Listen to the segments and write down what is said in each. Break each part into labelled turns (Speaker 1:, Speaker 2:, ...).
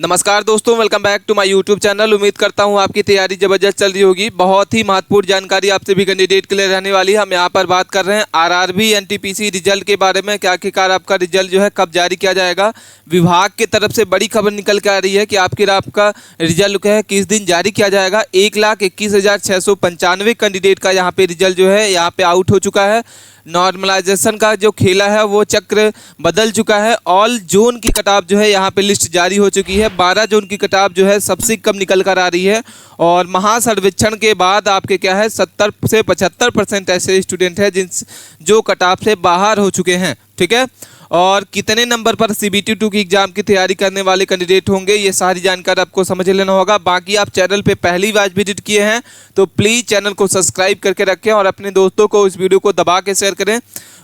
Speaker 1: नमस्कार दोस्तों, welcome back to my YouTube channel. उम्मीद करता हूं आपकी तैयारी जबरदस्त चल रही होगी। बहुत ही महत्वपूर्ण जानकारी आपसे भी कैंडिडेट के लिए रहने वाली है। हम यहां पर बात कर रहे हैं आरआरबी एनटीपीसी रिजल्ट के बारे में कि आखिरकार आपका रिजल्ट जो है कब जारी किया जाएगा। विभाग की तरफ से बड़ी खबर निकल के आ रही है कि आपका रिजल्ट है किस दिन जारी किया जाएगा। 1,21,695 कैंडिडेट का यहाँ पे रिजल्ट जो है यहाँ पे आउट हो चुका है। नॉर्मलाइजेशन का जो खेला है वो चक्र बदल चुका है। ऑल जोन की कटाव जो है यहाँ पे लिस्ट जारी हो चुकी है। 12 जोन की कटाव जो है सबसे कम निकल कर आ रही है और महासर्वेक्षण के बाद आपके क्या है 70 से 75% ऐसे स्टूडेंट हैं जो कटाव से बाहर हो चुके हैं। ठीक है, और कितने नंबर पर CBT 2 की एग्जाम की तैयारी करने वाले कैंडिडेट होंगे, ये सारी जानकारी आपको समझ लेना होगा। बाकी आप चैनल पे पहली बार विजिट किए हैं तो प्लीज़ चैनल को सब्सक्राइब करके रखें और अपने दोस्तों को इस वीडियो को दबा के शेयर करें।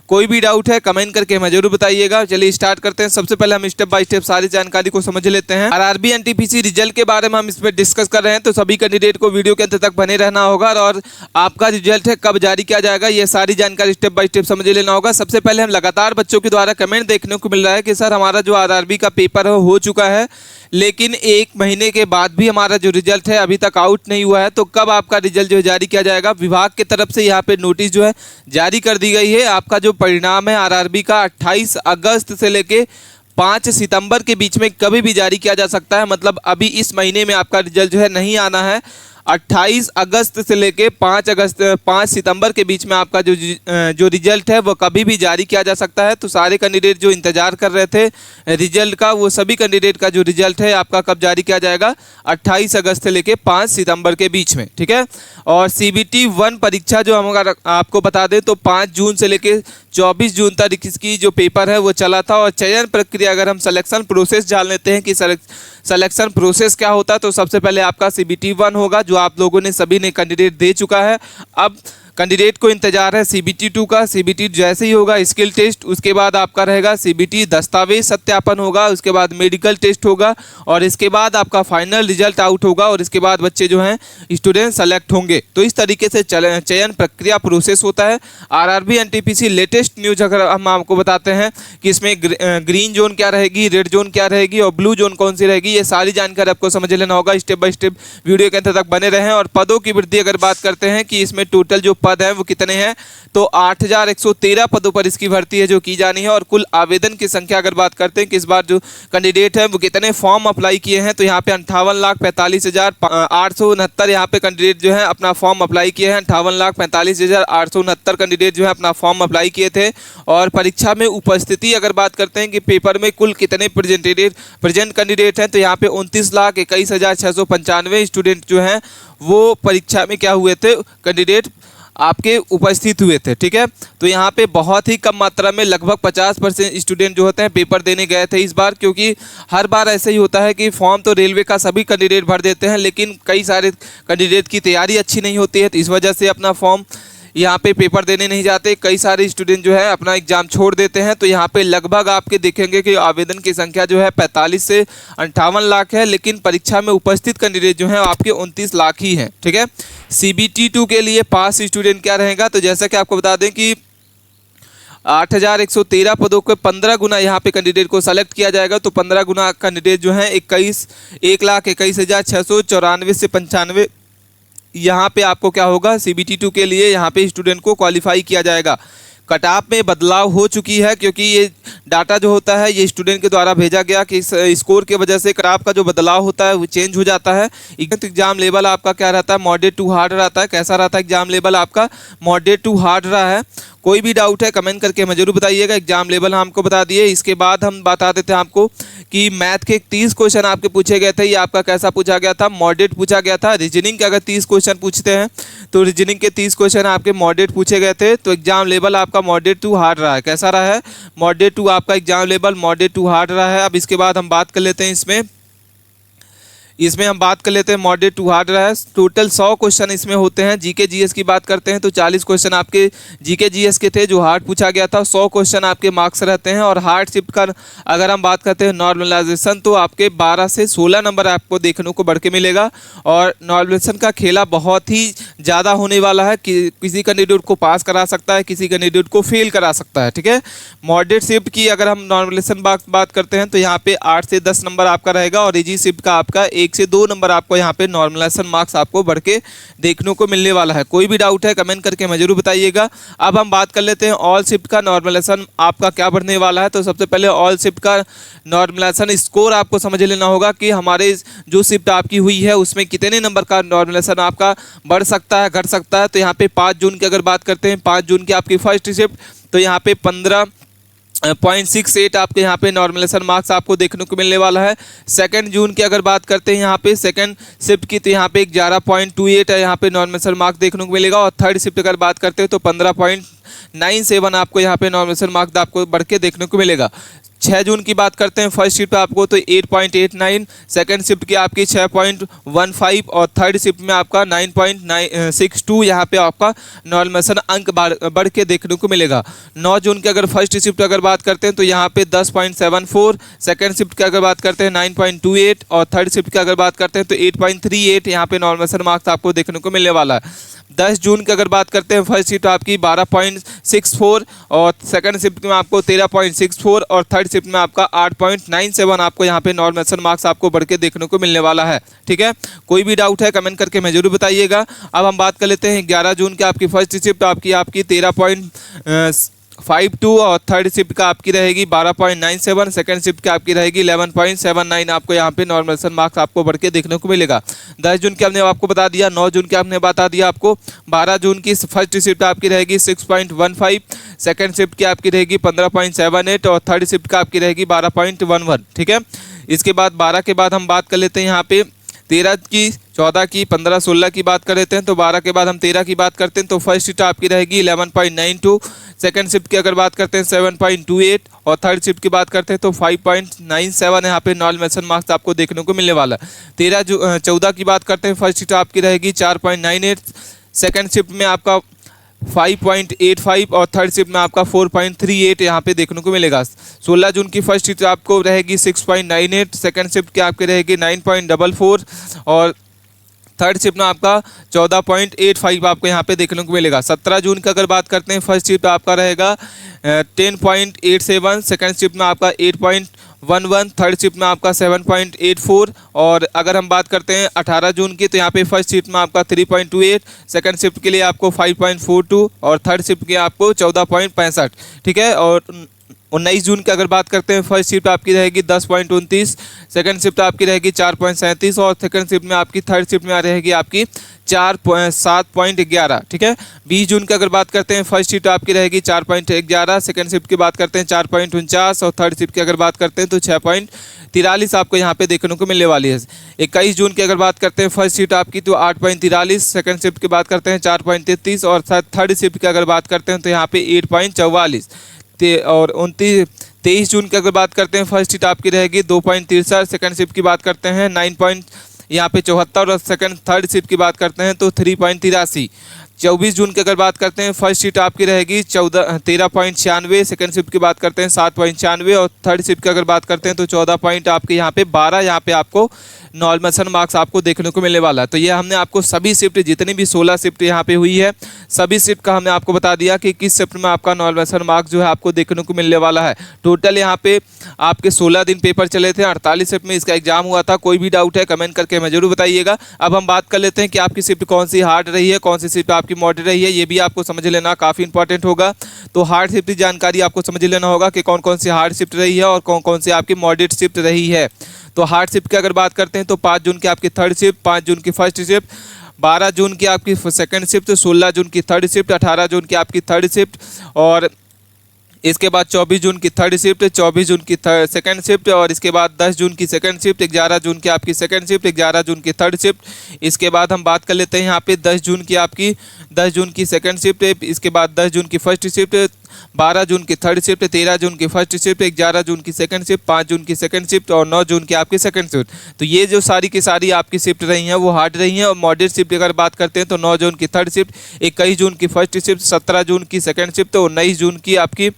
Speaker 1: कोई भी डाउट है कमेंट करके हमें जरूर बताइएगा। चलिए स्टार्ट करते हैं। सबसे पहले हम स्टेप बाय स्टेप सारी जानकारी को समझ लेते हैं। आरआरबी एनटीपीसी रिजल्ट के बारे में हम इसमें डिस्कस कर रहे हैं, तो सभी कैंडिडेट को वीडियो के अंत तक बने रहना होगा और आपका रिजल्ट है कब जारी किया जाएगा ये सारी जानकारी स्टेप बाय स्टेप समझ लेना होगा। सबसे पहले हम लगातार बच्चों के द्वारा कमेंट देखने को मिल रहा है कि सर हमारा जो आरआरबी का पेपर हो चुका है, लेकिन 1 महीने के बाद भी हमारा जो रिजल्ट है अभी तक आउट नहीं हुआ है, तो कब आपका रिजल्ट जो है जारी किया जाएगा। विभाग की तरफ से यहाँ पे नोटिस जो है जारी कर दी गई है। आपका जो परिणाम है आरआरबी का 28 अगस्त से लेके 5 सितंबर के बीच में कभी भी जारी किया जा सकता है। मतलब अभी इस महीने में आपका रिजल्ट जो है नहीं आना है। 28 अगस्त से लेके 5 सितंबर के बीच में आपका जो रिजल्ट है वो कभी भी जारी किया जा सकता है। तो सारे कैंडिडेट जो इंतजार कर रहे थे रिजल्ट का, वो सभी कैंडिडेट का जो रिजल्ट है आपका कब जारी किया जाएगा, 28 अगस्त से लेके 5 सितंबर के बीच में। ठीक है, और CBT 1 परीक्षा जो हम अगर आपको बता दें तो 5 जून से लेके 24 जून तक इसकी जो पेपर है वो चला था। और चयन प्रक्रिया अगर हम सिलेक्शन प्रोसेस जान लेते हैं कि सिलेक्शन प्रोसेस क्या होता है, तो सबसे पहले आपका CBT 1 होगा जो आप लोगों ने सभी ने कैंडिडेट दे चुका है। अब कैंडिडेट को इंतजार है CBT 2 का। CBT जैसे ही होगा स्किल टेस्ट, उसके बाद आपका रहेगा CBT दस्तावेज सत्यापन होगा, उसके बाद मेडिकल टेस्ट होगा और इसके बाद आपका फाइनल रिजल्ट आउट होगा और इसके बाद बच्चे जो हैं स्टूडेंट सेलेक्ट होंगे। तो इस तरीके से चयन प्रक्रिया प्रोसेस होता है। आरआरबी एनटीपीसी लेटेस्ट न्यूज अगर हम आपको बताते हैं कि इसमें ग्रीन जोन क्या रहेगी, रेड जोन क्या रहेगी और ब्लू जोन कौन सी रहेगी, ये सारी जानकारी आपको समझ लेना होगा। स्टेप बाय स्टेप वीडियो के अंत तक बने रहें। और पदों की वृद्धि अगर बात करते हैं कि इसमें टोटल जो पद हैं वो कितने हैं, तो 8113 पदों पर इसकी भर्ती है जो की जानी है। और कुल आवेदन की संख्या अगर बात करते हैं कि इस बार जो कैंडिडेट है वो कितने फॉर्म अप्लाई किए हैं, तो यहाँ पे 58,45,869 यहाँ पे कैंडिडेट जो है अपना फॉर्म अप्लाई किए हैं। 58,45,869 कैंडिडेट जो है अपना फॉर्म अप्लाई किए थे। और परीक्षा में उपस्थिति अगर बात करते हैं कि पेपर में कुल कितने प्रेजेंट कैंडिडेट हैं, तो यहाँ पे 29,21,695 स्टूडेंट जो हैं वो परीक्षा में क्या हुए थे, कैंडिडेट आपके उपस्थित हुए थे। ठीक है, तो यहाँ पे बहुत ही कम मात्रा में लगभग 50% स्टूडेंट जो होते हैं पेपर देने गए थे इस बार, क्योंकि हर बार ऐसे ही होता है कि फॉर्म तो रेलवे का सभी कैंडिडेट भर देते हैं, लेकिन कई सारे कैंडिडेट की तैयारी अच्छी नहीं होती है, तो इस वजह से अपना फॉर्म यहाँ पे पेपर देने नहीं जाते। कई सारे स्टूडेंट जो है अपना एग्जाम छोड़ देते हैं। तो यहाँ पे लगभग आपके देखेंगे कि आवेदन की संख्या जो है 45 से 58 लाख है, लेकिन परीक्षा में उपस्थित कैंडिडेट जो है आपके 29 लाख ही हैं। ठीक है, CBT 2 के लिए पास स्टूडेंट क्या रहेगा, तो जैसा कि आपको बता दें कि 8113 पदों के 15 गुना यहाँ पे कैंडिडेट को सेलेक्ट किया जाएगा। तो 15 गुना कैंडिडेट जो है 1,21,694 से 95 यहाँ पे आपको क्या होगा, CBT 2 के लिए यहाँ पे स्टूडेंट को क्वालिफाई किया जाएगा। कट ऑफ में बदलाव हो चुकी है, क्योंकि ये डाटा जो होता है ये स्टूडेंट के द्वारा भेजा गया कि इस स्कोर के वजह से कट ऑफ का जो बदलाव होता है वो चेंज हो जाता है। एग्जाम लेवल आपका क्या रहता है, मॉडरेट टू हार्ड रहता है। कैसा रहता है एग्जाम लेवल आपका, मॉडरेट टू हार्ड रहा है। कोई भी डाउट है कमेंट करके हमें जरूर बताइएगा। एग्जाम लेवल हम आपको बता दिए। इसके बाद हम बता देते हैं आपको कि मैथ के 30 क्वेश्चन आपके पूछे गए थे, ये आपका कैसा पूछा गया था, मॉडरेट पूछा गया था। रीजनिंग के अगर 30 क्वेश्चन पूछते हैं तो रीजनिंग के 30 क्वेश्चन आपके मॉडरेट पूछे गए थे। तो एग्जाम लेवल आपका मॉडरेट टू हार्ड रहा है। कैसा रहा है, मॉडरेट टू आपका exam level moderate to hard रहा है। अब इसके बाद हम बात कर लेते हैं इसमें इसमें हम बात कर लेते हैं मॉडरेट टू हार्ड रहा है। टोटल 100 क्वेश्चन इसमें होते हैं। जीके जीएस की बात करते हैं तो 40 क्वेश्चन आपके जीके जीएस के थे जो हार्ड पूछा गया था। 100 क्वेश्चन आपके मार्क्स रहते हैं। और हार्ड शिफ्ट का अगर हम बात करते हैं नॉर्मलाइजेशन तो आपके 12 से 16 नंबर आपको देखने को बढ़ के मिलेगा। और नॉर्मलाइजेशन का खेला बहुत ही ज़्यादा होने वाला है कि किसी कैंडिडेट को पास करा सकता है, किसी कैंडिडेट को फेल करा सकता है। ठीक है, मॉडरेट शिफ्ट की अगर हम नॉर्मलाइजेशन बात करते हैं तो यहाँ पे 8 से 10 नंबर आपका रहेगा। और इजी शिफ्ट का आपका 1 से 2 नंबर आपको यहाँ पे नॉर्मलाइजेशन मार्क्स आपको बढ़ के देखने को मिलने वाला है। कोई भी डाउट है कमेंट करके हमें जरूर बताइएगा। अब हम बात कर लेते हैं ऑल शिफ्ट का नॉर्मलाइजेशन आपका क्या बढ़ने वाला है। तो सबसे पहले ऑल शिफ्ट का नॉर्मलाइजेशन स्कोर आपको समझ लेना होगा कि हमारे जो शिफ्ट आपकी हुई है उसमें कितने नंबर का नॉर्मलाइजेशन आपका बढ़ सकता है, घट सकता है। तो यहाँ पे 5 जून की अगर बात करते हैं, 5 जून की आपकी फर्स्ट शिफ्ट तो यहाँ पे 15.68 आपके यहाँ पे नॉर्मलाइजेशन मार्क्स आपको देखने को मिलने वाला है। सेकंड जून की अगर बात करते हैं यहाँ पे सेकंड शिफ्ट की तो यहाँ पे 11.28 है यहाँ पे नॉर्मलाइजेशन मार्क्स देखने को मिलेगा। और थर्ड शिफ्ट अगर बात करते हैं तो 15.97 आपको यहाँ पे नॉर्मलाइजेशन मार्क्स आपको बढ़ के देखने को मिलेगा। 6 जून की बात करते हैं फर्स्ट शिफ्ट आपको तो 8.89, सेकंड शिफ्ट की आपकी 6.15 और थर्ड शिफ्ट में आपका 9.62 यहाँ पे आपका नॉर्मलाइजेशन अंक बढ़ के देखने को मिलेगा। 9 जून की अगर फर्स्ट शिफ्ट अगर बात करते हैं तो यहाँ पे 10.74, सेकंड शिफ्ट की अगर बात करते हैं 9.28 और थर्ड शिफ्ट की अगर बात करते हैं तो 8.38 यहाँ पे नॉर्मलाइजेशन मार्क्स आपको देखने को मिलने वाला है। 10 जून की अगर बात करते हैं फर्स्ट शिफ्ट आपकी 12.64 और सेकंड शिफ्ट में आपको 13.64 और थर्ड शिफ्ट में आपका 8.97 आपको यहाँ पे नॉर्मलाइजेशन मार्क्स आपको बढ़ के देखने को मिलने वाला है। ठीक है, कोई भी डाउट है कमेंट करके मैं जरूर बताइएगा। अब हम बात कर लेते हैं 11 जून की आपकी फर्स्ट शिफ्ट आपकी 13.52 और थर्ड शिफ्ट का आपकी रहेगी 12.97, सेकंड शिफ्ट की आपकी रहेगी 11.79 आपको यहाँ पे नॉर्मलाइजेशन मार्क्स आपको बढ़ के देखने को मिलेगा। 10 जून की हमने आपको बता दिया, 9 जून की आपने बता दिया आपको। 12 जून की फर्स्ट शिफ्ट आपकी रहेगी 6.15, सेकंड शिफ्ट की आपकी रहेगी 15.78 और थर्ड शिफ्ट का आपकी रहेगी 12.11। ठीक है, इसके बाद 12 के बाद हम बात कर लेते हैं यहाँ पे 13 की, 14 की, 15, 16 की बात कर लेते हैं। तो 12 के बाद हम 13 की बात करते हैं तो फर्स्ट शिफ्ट आपकी रहेगी 11.92, सेकंड शिफ्ट की अगर बात करते हैं 7.28 और थर्ड शिफ्ट की बात करते हैं तो 5.97 यहाँ पे नॉर्मलाइजेशन मार्क्स आपको देखने को मिलने वाला है। 14 की बात करते हैं फर्स्ट शिफ्ट आपकी रहेगी 4.98, सेकंड शिफ्ट में आपका 5.85 और थर्ड शिफ्ट में आपका 4.38 यहाँ पे देखने को मिलेगा। 16 जून की फर्स्ट शिफ्ट आपको रहेगी 6.98, सेकंड शिफ्ट की आपकी रहेगी 9.44 और थर्ड शिफ्ट में आपका 14.85 आपको यहाँ पे देखने को मिलेगा। 17 जून की अगर बात करते हैं फर्स्ट शिफ्ट आपका रहेगा 10.87, सेकंड शिफ्ट में आपका 8.11, थर्ड शिफ्ट में आपका 7.84 और अगर हम बात करते हैं 18 जून की तो यहाँ पे फर्स्ट शिफ्ट में आपका 3.28, सेकंड शिफ्ट के लिए आपको 5.42 और थर्ड शिफ्ट के आपको 14.65। ठीक है, और 19 जून की अगर बात करते हैं फर्स्ट शिफ्ट आपकी रहेगी 10.29, सेकंड शिफ्ट आपकी रहेगी 4.37 और सेकंड शिफ्ट में आपकी थर्ड शिफ्ट में रहेगी आपकी 7.11। ठीक है, 20 जून की अगर बात करते हैं फर्स्ट शिफ्ट आपकी रहेगी 4.11, सेकंड शिफ्ट की बात करते हैं 4.49 और थर्ड शिफ्ट की अगर बात करते हैं तो 6.43 आपको यहाँ पे देखने को मिलने वाली है। 21 जून की अगर बात करते हैं फर्स्ट शिफ्ट आपकी तो 8.43, सेकंड शिफ्ट की बात करते हैं 4.33 और थर्ड शिफ्ट की अगर बात करते हैं तो यहाँ पे 8.44 और 23 जून की अगर बात करते हैं फर्स्ट शिफ्ट आपकी रहेगी 2.63, सेकंड शिफ्ट की बात करते हैं 9 यहाँ पे 74 और थर्ड शिफ्ट की बात करते हैं तो 3.83। 24 जून की अगर बात करते हैं फर्स्ट शिफ्ट आपकी रहेगी 13.96, सेकंड शिफ्ट की बात करते हैं 7.96 और थर्ड शिफ्ट की अगर बात करते हैं तो 14 आपके यहाँ पे 12 यहाँ पे आपको नॉर्मलाइजेशन मार्क्स आपको देखने को मिलने वाला है। तो ये हमने आपको सभी शिफ्ट जितनी भी 16 शिफ्ट यहाँ पे हुई है सभी शिफ्ट का हमने आपको बता दिया कि किस शिफ्ट में आपका नॉर्मलाइजेशन मार्क्स जो है आपको देखने को मिलने वाला है। टोटल यहाँ पे आपके 16 दिन पेपर चले थे, 48 शिफ्ट में इसका एग्जाम हुआ था। कोई भी डाउट है कमेंट करके हमें जरूर बताइएगा। अब हम बात कर लेते हैं कि आपकी शिफ्ट कौन सी हार्ड रही है, कौन सी शिफ्ट आपकी मॉडरेट रही है, ये भी आपको समझ लेना काफ़ी इंपॉर्टेंट होगा। तो हार्ड शिफ्ट की जानकारी आपको समझ लेना होगा कि कौन कौन सी हार्ड शिफ्ट रही है और कौन कौन सी आपकी मॉडरेट शिफ्ट रही है। तो हार्ड शिफ्ट की अगर बात करते हैं तो 5 जून की आपकी थर्ड शिफ्ट, 5 जून की फर्स्ट शिफ्ट, 12 जून की आपकी सेकंड शिफ्ट, 16 जून की थर्ड शिफ्ट, 18 जून की आपकी थर्ड शिफ्ट और इसके बाद 24 जून की थर्ड शिफ्ट, 24 जून की सेकंड शिफ्ट और इसके बाद 10 जून की सेकंड शिफ्ट, 11 जून की आपकी सेकंड शिफ्ट, 11 जून की थर्ड शिफ्ट। इसके बाद हम बात कर लेते हैं यहाँ पे 10 जून की आपकी 10 जून की सेकंड शिफ्ट, इसके बाद 10 जून की फर्स्ट शिफ्ट, 12 जून की थर्ड शिफ्ट, 13 जून की फर्स्ट शिफ्ट, 11 जून की सेकंड शिफ्ट, 5 जून की सेकंड शिफ्ट और 9 जून की आपकी सेकंड शिफ्ट। तो ये जो सारी की सारी आपकी शिफ्ट रही हैं वो हार्ड रही हैं। और मॉडरेट शिफ्ट अगर बात करते हैं तो 9 जून की थर्ड शिफ्ट, 21 जून की फर्स्ट शिफ्ट, 17 जून की सेकंड शिफ्ट और 19 जून की आपकी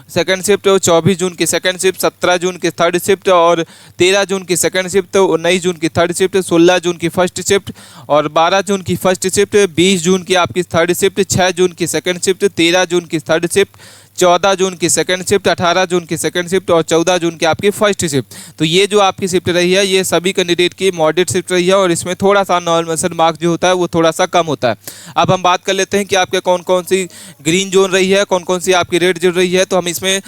Speaker 1: सेकंड शिफ्ट और 24 जून की सेकंड शिफ्ट, 17 जून की थर्ड शिफ्ट और 13 जून की सेकंड शिफ्ट, 19 जून की थर्ड शिफ्ट, 16 जून की फर्स्ट शिफ्ट और 12 जून की फर्स्ट शिफ्ट, 20 जून की आपकी थर्ड शिफ्ट, 6 जून की सेकंड शिफ्ट, 13 जून की थर्ड शिफ्ट, 14 जून की सेकंड शिफ्ट, 18 जून की सेकंड शिफ्ट और 14 जून की आपकी फर्स्ट शिफ्ट। तो ये जो आपकी शिफ्ट रही है ये सभी कैंडिडेट की मॉडरेट शिफ्ट रही है और इसमें थोड़ा सा नॉर्मल मार्क्स जो होता है वो थोड़ा सा कम होता है। अब हम बात कर लेते हैं कि आपके कौन कौन सी ग्रीन जोन रही है, कौन कौन सी आपकी रेड जोन रही है। तो हम इसमें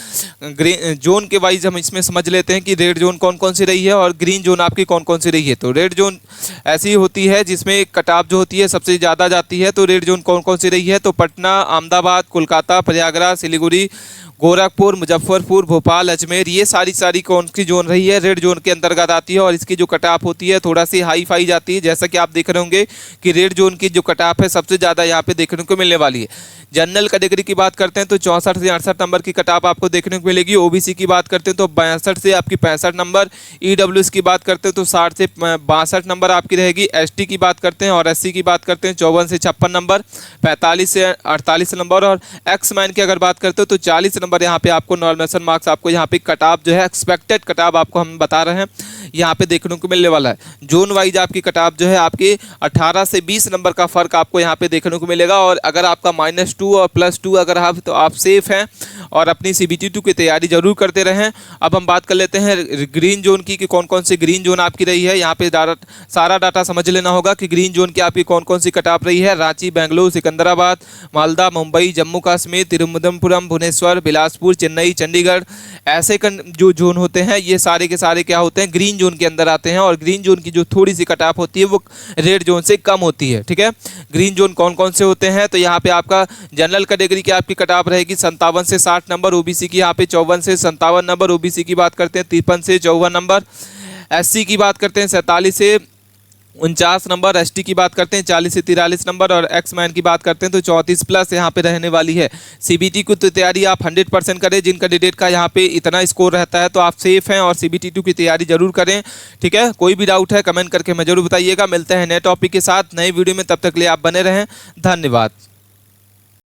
Speaker 1: ग्रीन जोन के वाइज हम इसमें समझ लेते हैं कि रेड जोन कौन कौन सी रही है और ग्रीन जोन आपकी कौन कौन सी रही है। तो रेड जोन ऐसी होती है जिसमें कट ऑफ जो होती है सबसे ज़्यादा जाती है। तो रेड जोन कौन कौन सी रही है, तो पटना, अहमदाबाद, कोलकाता, प्रयागराज, सिलीगुड़ी, गोरखपुर, मुजफ्फरपुर, भोपाल, अजमेर, ये सारी कौन सी जोन रही है, रेड जोन के अंतर्गत आती है। और इसकी जो कट ऑफ होती है थोड़ा सी हाई फाई जाती है। जैसा कि आप देख रहे होंगे कि रेड जोन की जो कट ऑफ है सबसे ज़्यादा यहाँ पे देखने को मिलने वाली है। जनरल कैटेगरी की बात करते हैं तो 64 से 68 नंबर की कट ऑफ आपको देखने को मिलेगी। ओबीसी की बात करते हैं तो 62 से आपकी 65 नंबर, ईडब्ल्यूएस की बात करते हैं तो 60 से 62 नंबर आपकी रहेगी। एसटी की बात करते हैं और एससी की बात करते हैं 54 से 56 नंबर, 45 से 48 नंबर और एक्स मैन की अगर बात करते हो तो 40 नंबर यहाँ पे आपको नॉर्मल मार्क्स आपको यहाँ पे कट ऑफ जो है एक्सपेक्टेड कट ऑफ आपको हम बता रहे हैं यहाँ पे देखने को मिलने वाला है। जोन वाइज आपकी कट ऑफ जो है आपके 18 से 20 नंबर का फर्क आपको यहाँ पे देखने को मिलेगा। और अगर आपका -2 और +2 अगर आप तो आप सेफ हैं और अपनी CBT2 की तैयारी जरूर करते रहें। अब हम बात कर लेते हैं ग्रीन जोन की कि कौन कौन सी ग्रीन जोन आपकी रही है। यहाँ पे सारा डाटा समझ लेना होगा कि ग्रीन जोन की आपकी कौन कौन सी कट ऑफ रही है। रांची, बेंगलुरु, सिकंदराबाद, मालदा, मुंबई, जम्मू कश्मीर, तिरुवनंतपुरम, भुवनेश्वर, बिलासपुर, चेन्नई, चंडीगढ़, ऐसे जो जोन होते हैं ये सारे के सारे क्या होते हैं, ग्रीन जोन के अंदर आते हैं। और ग्रीन जोन की जो थोड़ी सी कट ऑफ होती है वो रेड जोन से कम होती है। ठीक है, ग्रीन जोन कौन कौन से होते हैं, तो यहाँ पे आपका जनरल कैटेगरी की आपकी कट ऑफ रहेगी 57 से 60 नंबर, ओबीसी की यहाँ पे 54 से 57 नंबर, ओबीसी की बात करते हैं 53 से 54 नंबर, एससी की बात करते हैं 47 से 49 नंबर, एसटी की बात करते हैं 40 से 43 नंबर और एक्स मैन की बात करते हैं तो 34+ यहाँ पे रहने वाली है। CBT की तो तैयारी आप 100% करें। जिन कैंडिडेट का यहाँ पे इतना स्कोर रहता है तो आप सेफ हैं और CBT2 की तैयारी जरूर करें। ठीक है, कोई भी डाउट है कमेंट करके हमें जरूर बताइएगा। मिलते हैं नए टॉपिक के साथ नए वीडियो में, तब तक के लिए आप बने रहें। धन्यवाद।